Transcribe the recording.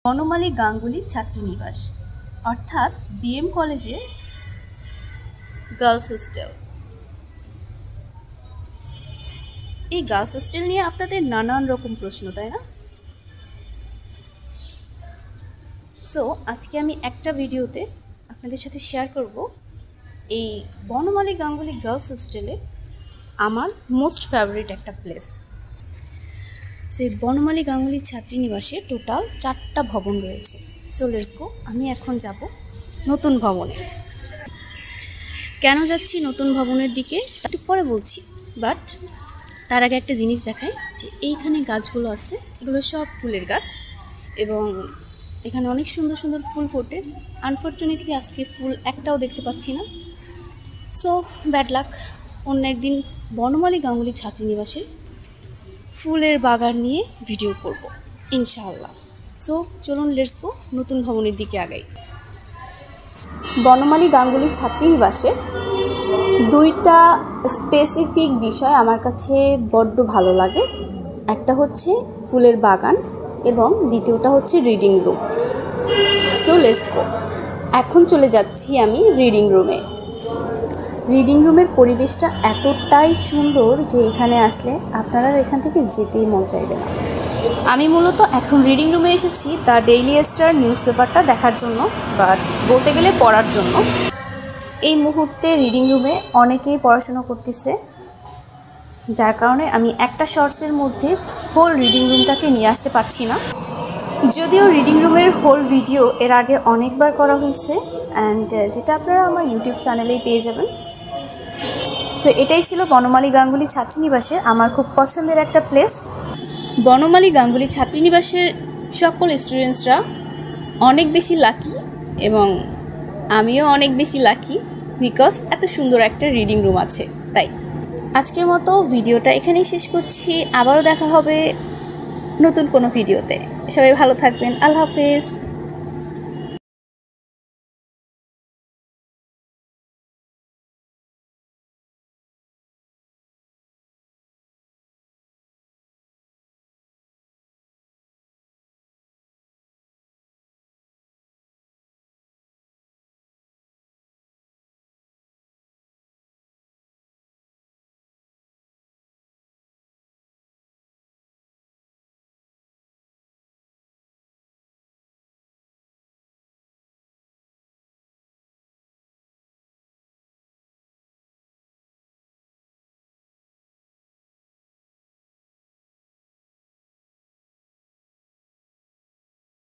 বনমালী গাঙ্গুলী ছাত্রীনিবাস অর্থাৎ বিএম কলেজের girls hostel. এই গার্লস হোস্টেল নিয়ে আপনাদের নানান রকম প্রশ্ন, তাই না? সো আজকে আমি একটা ভিডিওতে আপনাদের সাথে শেয়ার করব এই বনমালী গাঙ্গুলী গার্লস হোস্টেলে আমার মোস্ট ফেভারিট একটা প্লেস। সেই বনমালী গাঙ্গুলী ছাত্রীনিবাসে টোটাল 4টা ভবন রয়েছে। So let's go. আমি এখন যাব নতুন ভবনে। কেন যাচ্ছি নতুন ভবনের দিকে একটু পরে বলছি, বাট তার আগে একটা জিনিস দেখাই যে এইখানে গাছগুলো আছে, এগুলো সব ফুলের গাছ এবং এখানে অনেক সুন্দর সুন্দর ফুল ফোটে। আনফর্চুনেটলি আজকে ফুল একটাও দেখতে পাচ্ছি না। সো ব্যাড লাক, অন্য একদিন বনমালী গাঙ্গুলী ছাত্রীনিবাসে ফুলের বাগান নিয়ে ভিডিও করব ইনশাআল্লাহ। সো চলুন লেটস গো, নতুন ভবনের দিকে আগাই। বনমালী গাঙ্গুলী ছাত্রীনিবাসে 2টা স্পেসিফিক বিষয় আমার কাছে বড্ড ভালো লাগে। একটা হচ্ছে ফুলের বাগান এবং দ্বিতীয়টা হচ্ছে reading room. So let's go. এখন চলে যাচ্ছি আমি রিডিং রুমে। রিডিং রুমের পরিবেশটা এতটাই সুন্দর যে এখানে আসলে আপনারা এখান থেকে যেতেই মন চাইবে না। আমি মূলত এখন রিডিং রুমে এসেছি দ্য ডেইলি স্টার নিউজ পেপারটা দেখার জন্য, বাট বলতে গেলে পড়ার জন্য। এই মুহূর্তে রিডিং রুমে অনেকেই পড়াশোনা করতেছে, যার কারণে আমি একটা শর্টসের মধ্যে হোল রিডিং রুমটাকে নিয়ে আসতে পারছি না। যদিও রিডিং রুমের হোল ভিডিও এর আগে অনেকবার করা হয়েছে অ্যান্ড যেটা আপনারা আমার ইউটিউব চ্যানেলেই পেয়ে যাবেন। সো এটাই ছিল বনমালী গাঙ্গুলী ছাত্রীনিবাসের আমার খুব পছন্দের একটা প্লেস। বনমালী গাঙ্গুলী ছাত্রীনিবাসের সকল স্টুডেন্টসরা অনেক বেশি লাকি এবং আমিও অনেক বেশি লাকি, বিকজ এত সুন্দর একটা রিডিং রুম আছে। তাই আজকের মতো ভিডিওটা এখানেই শেষ করছি। আবারও দেখা হবে নতুন কোনো ভিডিওতে। সবাই ভালো থাকবেন। আল্লাহ হাফেজ।